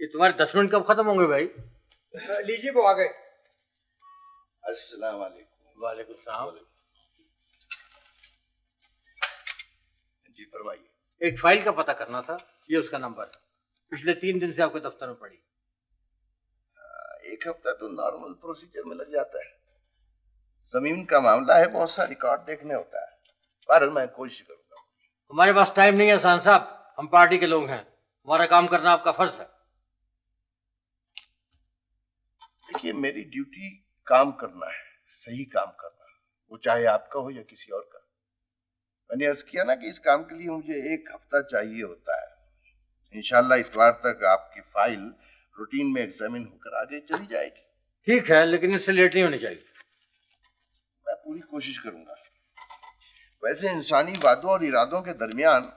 ये तुम्हारे 10 मिनट कब खत्म होंगे भाई? लीजिए वो आ गए। अस्सलाम वालेकुम। वालेकुम सलाम। जी फरमाइए। एक फाइल का पता करना था, ये उसका नंबर है। पिछले 3 दिन से आपके दफ्तर में पड़ी। एक हफ्ता तो नॉर्मल प्रोसीजर में लग जाता है। जमीन का मामला है, बहुत सा रिकॉर्ड देखने होता है। बहरहाल मैं कोशिश करूंगा। हमारे पास टाइम नहीं है खान साहब, हम पार्टी के लोग हैं, हमारा काम करना आपका फर्ज है। देखिए, मेरी ड्यूटी काम करना है, सही काम करना, वो चाहे आपका हो या किसी और का। मैंने अर्ज किया ना कि इस काम के लिए मुझे 1 हफ्ता चाहिए होता है। इंशाल्लाह इतवार तक आपकी फाइल रूटीन में एग्जामिन होकर आगे चली जाएगी। ठीक है, लेकिन इससे लेट नहीं होनी चाहिए। मैं पूरी कोशिश करूंगा। वैसे इंसानी वादों और इरादों के दरमियान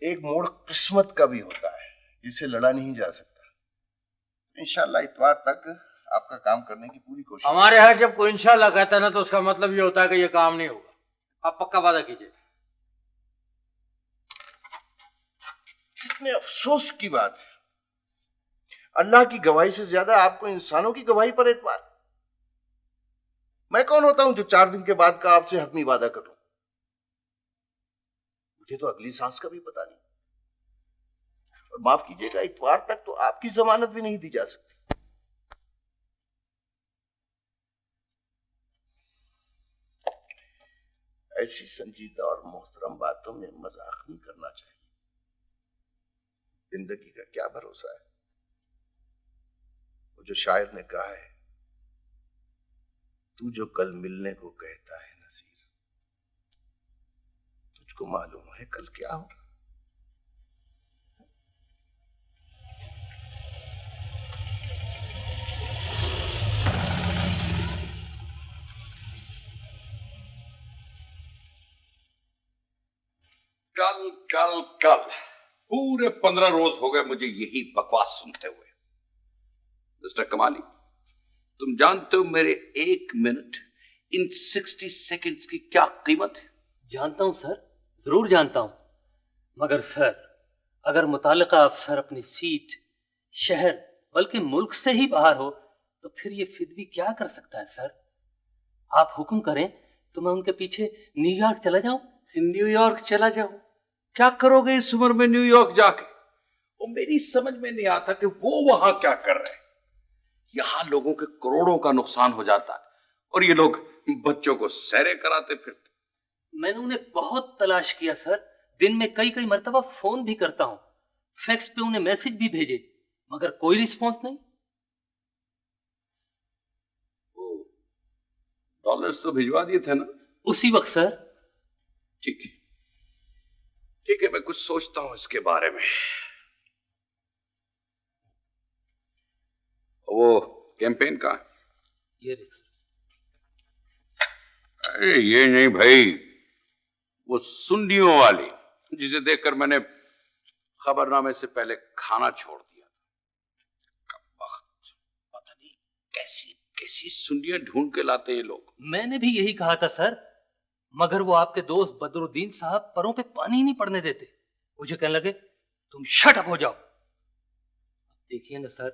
एक मोड़ किस्मत का भी होता है, जिसे लड़ा नहीं जा सकता। इंशाल्लाह इतवार तक आपका काम करने की पूरी कोशिश। हमारे यहाँ जब कोई इंशाल्लाह कहता है ना, तो उसका मतलब ये होता है कि ये काम नहीं होगा। आप पक्का वादा कीजिए। कितने अफसोस की बात है, अल्लाह की गवाही से ज्यादा आपको इंसानों की गवाही पर एतबार। मैं कौन होता हूं जो 4 दिन के बाद का आपसे हतमी वादा करूं? मुझे तो अगली सांस का भी पता नहीं। और माफ कीजिएगा, इतवार तक तो आपकी जमानत भी नहीं दी जा सकती। ऐसी संजीदा और मोहतरम बातों में मजाक नहीं करना चाहिए। जिंदगी का क्या भरोसा है। वो जो शायर ने कहा है, तू जो कल मिलने को कहता है नसीर, तुझको मालूम है कल क्या होगा। कल कल कल पूरे 15 रोज हो गए मुझे यही बकवास सुनते हुए। मिस्टर कमाली, तुम जानते हो मेरे 1 मिनट इन 60 सेकंड्स की क्या कीमत है? जानता हूं सर, जरूर जानता हूं। मगर सर, अगर मुतालिका अफसर अपनी सीट, शहर, बल्कि मुल्क से ही बाहर हो, तो फिर ये फिदवी क्या कर सकता है सर? आप हुक्म करें तो मैं उनके पीछे न्यूयॉर्क चला जाऊं। न्यूयॉर्क चला जाऊं? क्या करोगे इस उम्र में न्यूयॉर्क जाके? वो मेरी समझ में नहीं आता कि वो वहां क्या कर रहे हैं। यहां लोगों के करोड़ों का नुकसान हो जाता है और ये लोग बच्चों को सैरे कराते फिरते। मैंने उन्हें बहुत तलाश किया सर, दिन में कई कई मर्तबा फोन भी करता हूं, फैक्स पे उन्हें मैसेज भी भेजे, मगर कोई रिस्पॉन्स नहीं। डॉलर्स तो भिजवा दिए थे ना उसी वक्त सर। ठीक है, ठीक है, मैं कुछ सोचता हूं इसके बारे में। वो कैंपेन का ये रही सर। अरे ये नहीं भाई, वो सुंडियों वाली जिसे देखकर मैंने खबरनामे से पहले खाना छोड़ दिया। पता नहीं कैसी कैसी सुंडियां ढूंढ के लाते हैं लोग। मैंने भी यही कहा था सर, मगर वो आपके दोस्त बदरुद्दीन साहब परों पे पानी नहीं पड़ने देते। मुझे कहने लगे तुम शट अप हो जाओ। अब देखिए ना सर,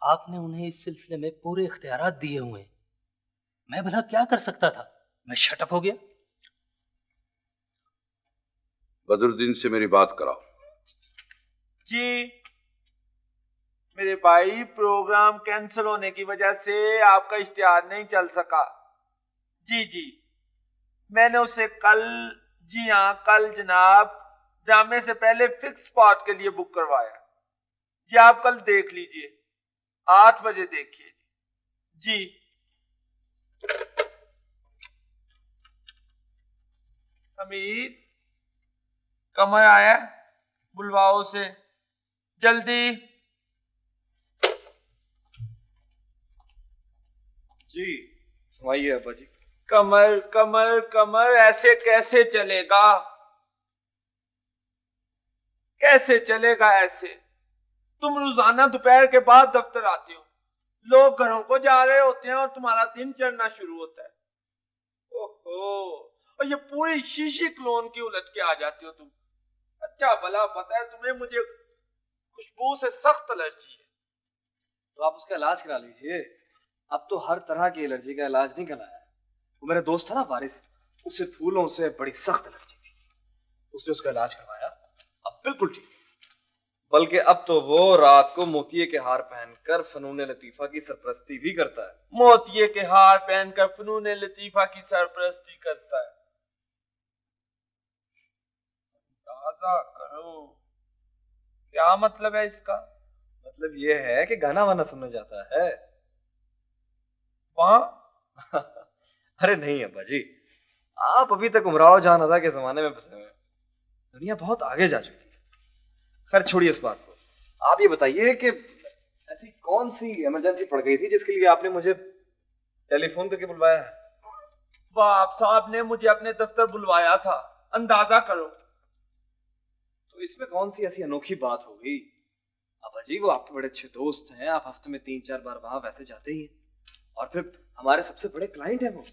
आपने उन्हें इस सिलसिले में पूरे इख्तियारात दिए हुए हैं। मैं भला क्या कर सकता था? मैं शट अप हो गया। बदरुद्दीन से मेरी बात कराओ। जी मेरे भाई, प्रोग्राम कैंसिल होने की वजह से आपका इश्तिहार नहीं चल सका। जी मैंने उसे कल, जी हाँ कल जनाब, ड्रामे से पहले फिक्स स्पॉट के लिए बुक करवाया। जी आप कल देख लीजिए, 8 बजे देखिए जी। हमीद, कमर आया, बुलवाओ उसे जल्दी। जी फरमाइए अब्बा जी। कमर कमर कमर ऐसे कैसे चलेगा? कैसे चलेगा ऐसे? तुम रोजाना दोपहर के बाद दफ्तर आते हो, लोग घरों को जा रहे होते हैं और तुम्हारा दिन चढ़ना शुरू होता है। ओहो, और ये पूरी शीशी क्लोन की उलट के आ जाती हो तुम। अच्छा भला पता है तुम्हें मुझे खुशबू से सख्त एलर्जी है। तो आप उसका इलाज करा लीजिए। अब तो हर तरह की एलर्जी का इलाज नहीं कराया है। वो मेरा दोस्त था ना वारिस, उसे फूलों से बड़ी सख्त एलर्जी थी, उसने उसका इलाज करवाया, अब बिल्कुल ठीक है। बल्कि अब तो वो रात को मोतिये के हार पहनकर फनून लतीफा की सरपरस्ती भी करता है। मोतिये के हार पहनकर फनून लतीफा की सरपरस्ती करता है। अंदाजा करो क्या मतलब है इसका। मतलब ये है कि गाना वाना सुनने जाता है वहां। अरे नहीं अब्बा जी, आप अभी तक उमराव जहां अदा के जमाने में फंसे हुए हैं। दुनिया बहुत आगे जा चुकी है। खैर छोड़िए इस बात को, आप ये बताइए कि ऐसी कौन सी इमरजेंसी पड़ गई थी जिसके लिए आपने मुझे टेलीफोन करके बुलवाया है? बाप साहब ने मुझे अपने दफ्तर बुलवाया था, अंदाजा करो। तो इसमें कौन सी ऐसी अनोखी बात हो गई? अब्बा जी वो आपके बड़े अच्छे दोस्त हैं, आप हफ्ते में 3-4 बार वहां वैसे जाते ही हैं, और फिर हमारे सबसे बड़े क्लाइंट हैं वो।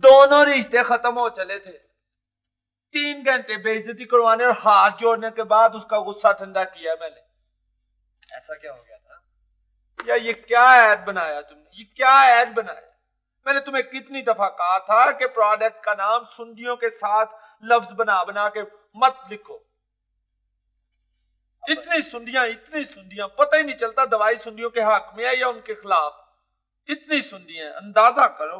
दोनों रिश्ते खत्म हो चले थे। 3 घंटे बेइज्जती करवाने और हाथ जोड़ने के बाद उसका गुस्सा ठंडा किया मैंने। ऐसा क्या हो गया था? या ये क्या ऐड बनाया तुमने, ये क्या ऐड बनाया। मैंने तुम्हें कितनी दफा कहा था कि प्रोडक्ट का नाम सुंडियों के साथ लफ्ज बना बना के मत लिखो। इतनी सुंडियां, पता ही नहीं चलता दवाई सुंडियों के हक में है या उनके खिलाफ। इतनी सुंडियां, अंदाजा करो।